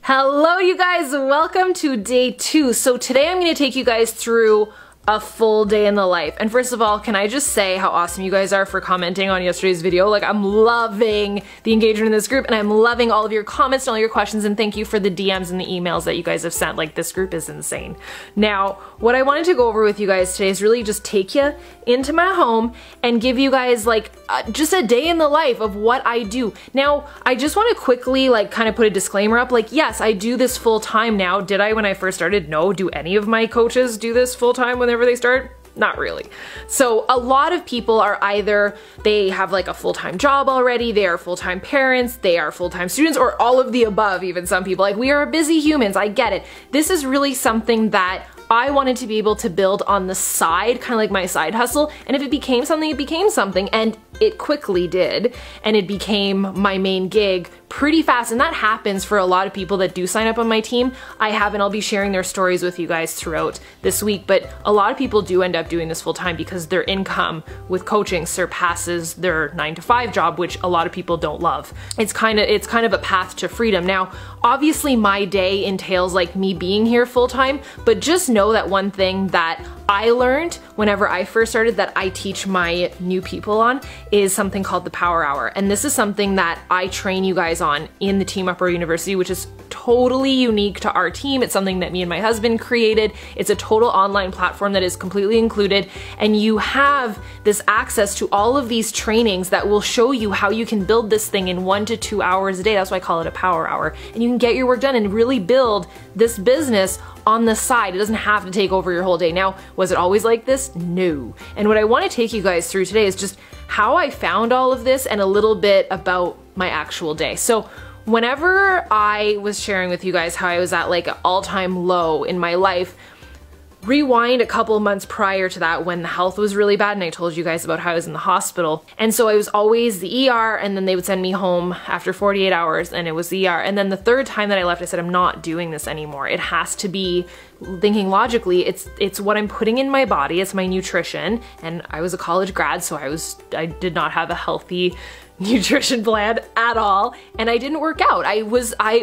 Hello you guys, welcome to day 2. So today I'm going to take you guys through a full day in the life. And first of all, can I just say how awesome you guys are for commenting on yesterday's video? Like, I'm loving the engagement in this group, and I'm loving all of your comments and all your questions, and thank you for the DMs and the emails that you guys have sent. Like, this group is insane. Now, what I wanted to go over with you guys today is really just take you into my home and give you guys like just a day in the life of what I do. Now, I just want to quickly like kind of put a disclaimer up. Like, yes, I do this full time now. Did I when I first started? No. Do any of my coaches do this full time whenever they start? Not really. So a lot of people are either they have like a full-time job already, they are full-time parents, they are full-time students, or all of the above. Even some people, like, we are busy humans, I get it. This is really something that I wanted to be able to build on the side, kind of like my side hustle, and if it became something, it became something, and it quickly did, and it became my main gig pretty fast, and that happens for a lot of people that do sign up on my team. I have, and I'll be sharing their stories with you guys throughout this week, but a lot of people do end up doing this full time because their income with coaching surpasses their 9-to-5 job, which a lot of people don't love. It's kind of a path to freedom. Now, obviously my day entails like me being here full time, but just know that one thing that I learned whenever I first started that I teach my new people on is something called the Power Hour. And this is something that I train you guys on in the Team Uproar University, which is totally unique to our team. It's something that me and my husband created. It's a total online platform that is completely included, and you have this access to all of these trainings that will show you how you can build this thing in 1 to 2 hours a day. That's why I call it a Power Hour. And you can get your work done and really build this business on the side. It doesn't have to take over your whole day. Now, was it always like this? No. And what I want to take you guys through today is just how I found all of this and a little bit about my actual day. So whenever I was sharing with you guys how I was at like an all-time low in my life, rewind a couple months prior to that when the health was really bad, and I told you guys about how I was in the hospital. And so I was always the ER, and then they would send me home after 48 hours and it was the ER. And then the third time that I left, I said, I'm not doing this anymore. It has to be, thinking logically, it's what I'm putting in my body, it's my nutrition. And I was a college grad, so I did not have a healthy nutrition plan at all, and I didn't work out.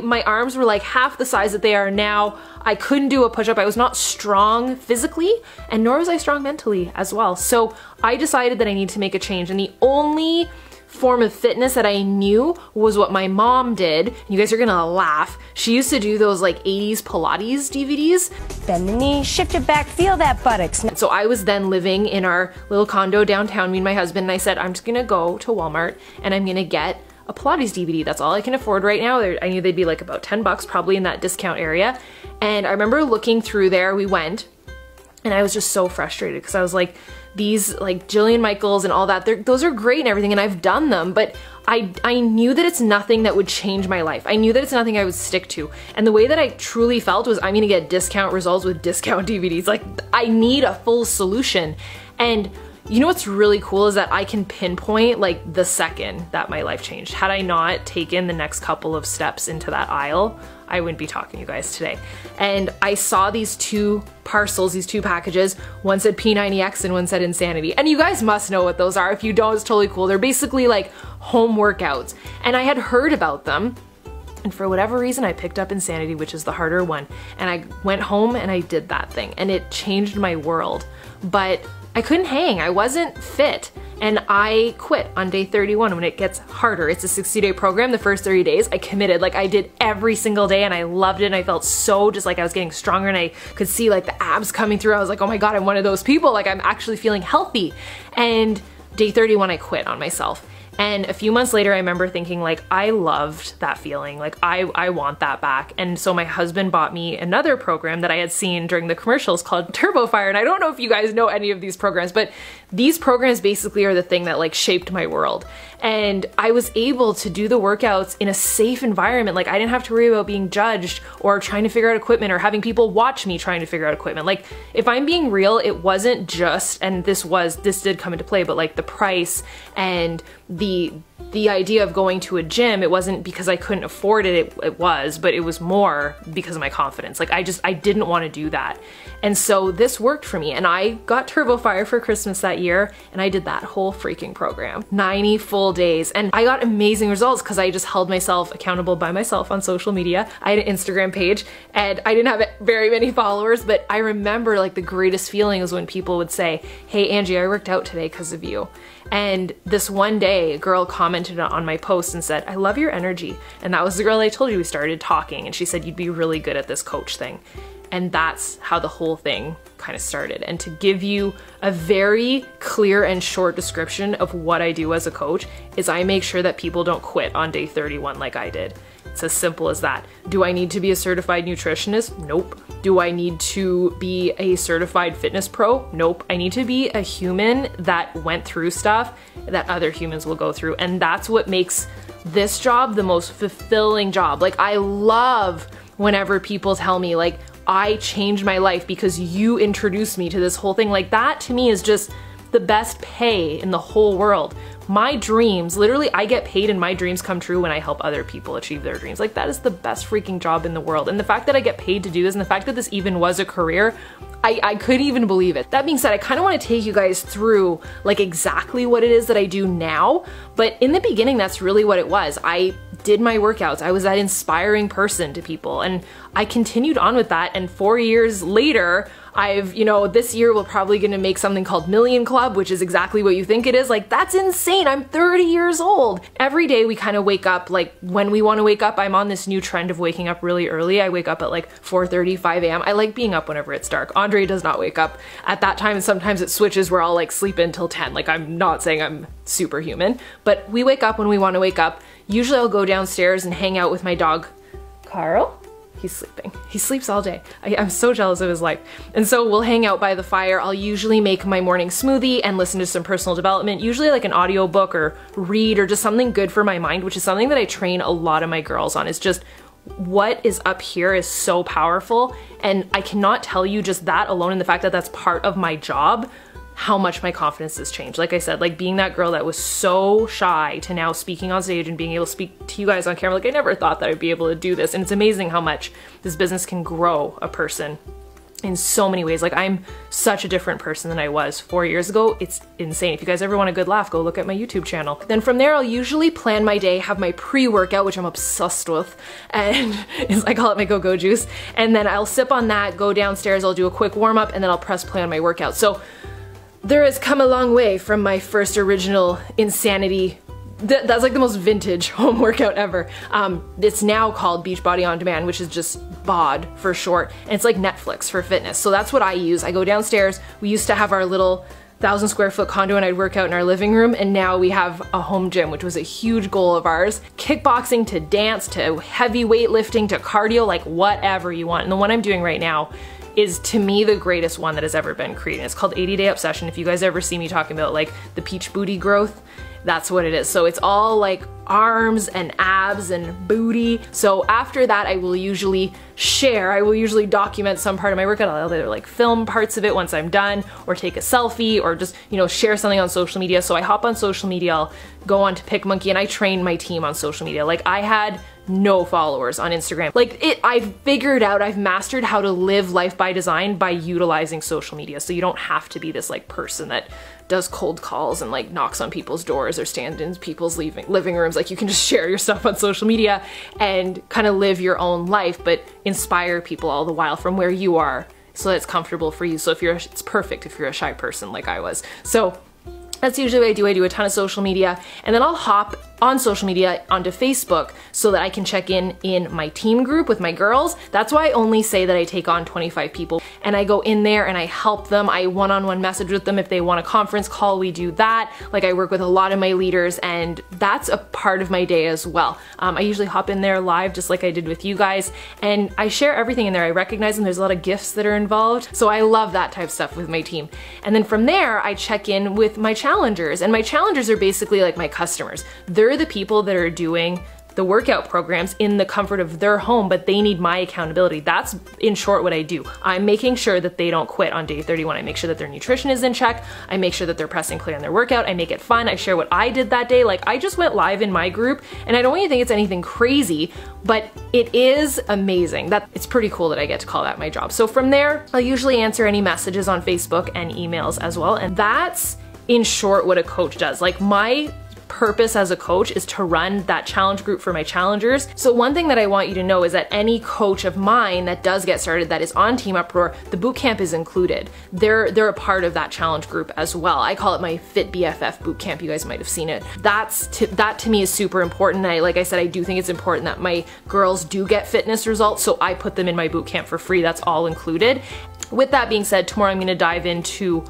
My arms were like half the size that they are now. I couldn't do a push-up. I was not strong physically, and nor was I strong mentally as well. So I decided that I need to make a change, and the only form of fitness that I knew was what my mom did. You guys are gonna laugh. She used to do those like 80s Pilates DVDs. Bend the knee, shift it back, feel that buttocks. So I was then living in our little condo downtown, me and my husband, and I said, I'm just gonna go to Walmart and I'm gonna get a Pilates DVD. That's all I can afford right now. I knew they'd be like about 10 bucks probably in that discount area. And I remember looking through there, we went, and I was just so frustrated because I was like, these like Jillian Michaels and all that, those are great and everything, and I've done them, but I knew that it's nothing that would change my life. I knew that it's nothing I would stick to. And the way that I truly felt was, I'm gonna get discount results with discount DVDs. Like, I need a full solution. And you know what's really cool is that I can pinpoint like the second that my life changed. Had I not taken the next couple of steps into that aisle, I wouldn't be talking to you guys today. And I saw these two parcels, these two packages. One said P90X and one said Insanity. And you guys must know what those are. If you don't, it's totally cool. They're basically like home workouts. And I had heard about them, and for whatever reason, I picked up Insanity, which is the harder one. And I went home and I did that thing, and it changed my world. But I couldn't hang, I wasn't fit, and I quit on day 31 when it gets harder. It's a 60-day program. The first 30 days I committed, like I did every single day, and I loved it, and I felt so just like I was getting stronger, and I could see like the abs coming through. I was like, oh my god, I'm one of those people, like I'm actually feeling healthy. And day 31 I quit on myself. And a few months later, I remember thinking like, I loved that feeling. Like I want that back. And so my husband bought me another program that I had seen during the commercials called Turbo Fire. And I don't know if you guys know any of these programs, but these programs basically are the thing that like shaped my world. And I was able to do the workouts in a safe environment. Like I didn't have to worry about being judged or trying to figure out equipment or having people watch me trying to figure out equipment. Like if I'm being real, it wasn't just, and this did come into play, but like the price and the idea of going to a gym, it wasn't because I couldn't afford it, it was, but it was more because of my confidence. Like I didn't want to do that. And so this worked for me, and I got TurboFire for Christmas that year, and I did that whole freaking program. 90 full days, and I got amazing results because I just held myself accountable by myself on social media. I had an Instagram page, and I didn't have very many followers, but I remember like the greatest feeling was when people would say, "Hey Angie, I worked out today because of you." And this one day, a girl commented on my post and said, "I love your energy." And that was the girl I told you we started talking, and she said, "You'd be really good at this coach thing." And that's how the whole thing kind of started. And to give you a very clear and short description of what I do as a coach is I make sure that people don't quit on day 31 like I did. It's as simple as that. Do I need to be a certified nutritionist? Nope. Do I need to be a certified fitness pro? Nope. I need to be a human that went through stuff that other humans will go through. And that's what makes this job the most fulfilling job. Like, I love whenever people tell me like, I changed my life because you introduced me to this whole thing. Like, that to me is just the best pay in the whole world. My dreams, literally I get paid and my dreams come true when I help other people achieve their dreams. Like, that is the best freaking job in the world. And the fact that I get paid to do this and the fact that this even was a career, I couldn't even believe it. That being said, I kind of want to take you guys through like exactly what it is that I do now. But in the beginning, that's really what it was. I did my workouts. I was that inspiring person to people, and I continued on with that. And 4 years later, I've, this year we're probably gonna make something called Million Club, which is exactly what you think it is. Like, that's insane. I'm 30 years old. Every day we kind of wake up, like when we want to wake up. I'm on this new trend of waking up really early. I wake up at like 4:30, 5 a.m. I like being up whenever it's dark. Andre does not wake up at that time, and sometimes it switches where I'll like sleep until 10. Like, I'm not saying I'm superhuman, but we wake up when we want to wake up. Usually I'll go downstairs and hang out with my dog, Carl. He's sleeping. He sleeps all day. I'm so jealous of his life. And so we'll hang out by the fire. I'll usually make my morning smoothie and listen to some personal development, usually like an audiobook or read or just something good for my mind, which is something that I train a lot of my girls on. It's just what is up here is so powerful. And I cannot tell you just that alone, and the fact that that's part of my job, how much my confidence has changed. Like I said, like being that girl that was so shy to now speaking on stage and being able to speak to you guys on camera. Like, I never thought that I'd be able to do this. And it's amazing how much this business can grow a person in so many ways. Like, I'm such a different person than I was 4 years ago. It's insane. If you guys ever want a good laugh, go look at my YouTube channel. Then from there, I'll usually plan my day, have my pre-workout, which I'm obsessed with, and I call it my go-go juice. And then I'll sip on that, go downstairs, I'll do a quick warm-up, and then I'll press play on my workout. So there has come a long way from my first original insanity. That's like the most vintage home workout ever. It's now called Beachbody On Demand, which is just BOD for short. And it's like Netflix for fitness. So that's what I use. I go downstairs. We used to have our little 1,000 square foot condo and I'd work out in our living room, and now we have a home gym, which was a huge goal of ours. Kickboxing to dance to heavy weightlifting to cardio, like whatever you want. And the one I'm doing right now is, to me, the greatest one that has ever been created. It's called 80 Day Obsession. If you guys ever see me talking about like the peach booty growth, that's what it is. So it's all like arms and abs and booty. So after that, I will usually document some part of my workout. I'll either like film parts of it once I'm done, or take a selfie, or just, share something on social media. So I hop on social media, I'll go on to PicMonkey, and I train my team on social media. Like, I had no followers on Instagram. I've mastered how to live life by design by utilizing social media. So you don't have to be this like person that does cold calls and like knocks on people's doors or stands in people's living rooms. Like, you can just share your stuff on social media and kind of live your own life, but inspire people all the while from where you are, so that it's comfortable for you. So it's perfect if you're a shy person like I was. So that's usually what I do. I do a ton of social media, and then I'll hop on social media onto Facebook so that I can check in my team group with my girls. That's why I only say that I take on 25 people, and I go in there and I help them. I one-on-one message with them. If they want a conference call, we do that. Like, I work with a lot of my leaders, and that's a part of my day as well. I usually hop in there live, just like I did with you guys, and I share everything in there. I recognize them. There's a lot of gifts that are involved, so I love that type of stuff with my team. And then from there, I check in with my challengers, and my challengers are basically like my customers. They're the people that are doing the workout programs in the comfort of their home, but they need my accountability. That's in short what I do. I'm making sure that they don't quit on day 31. I make sure that their nutrition is in check. I make sure that they're pressing clear on their workout. I make it fun. I share what I did that day. Like, I just went live in my group, and I don't even think it's anything crazy, but it is amazing. That it's pretty cool that I get to call that my job. So from there, I'll usually answer any messages on Facebook and emails as well. And that's in short what a coach does. Like, my purpose as a coach is to run that challenge group for my challengers. So one thing that I want you to know is that any coach of mine that does get started that is on Team Uproar, the bootcamp is included. They're a part of that challenge group as well. I call it my Fit BFF bootcamp. You guys might have seen it. That to me is super important. Like I said, I do think it's important that my girls do get fitness results, so I put them in my bootcamp for free. That's all included. With that being said, tomorrow I'm gonna dive into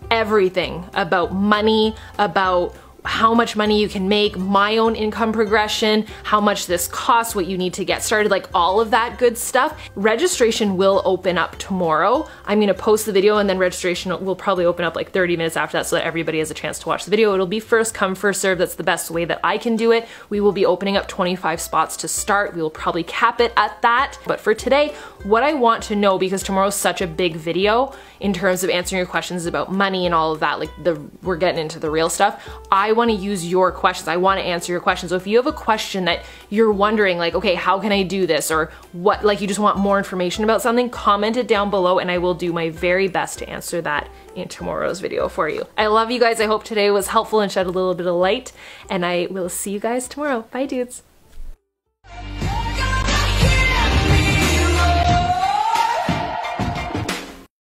everything about money, about how much money you can make, my own income progression, how much this costs, what you need to get started, like all of that good stuff. Registration will open up tomorrow. I'm gonna post the video, and then registration will probably open up like 30 minutes after that so that everybody has a chance to watch the video. It'll be first come, first serve. That's the best way that I can do it. We will be opening up 25 spots to start. We will probably cap it at that. But for today, what I want to know, because tomorrow's such a big video in terms of answering your questions about money and all of that, like we're getting into the real stuff. I want to use your questions. I want to answer your questions. So if you have a question that you're wondering, like, okay, how can I do this? Or what, like you just want more information about something, comment it down below and I will do my very best to answer that in tomorrow's video for you. I love you guys. I hope today was helpful and shed a little bit of light, and I will see you guys tomorrow. Bye, dudes.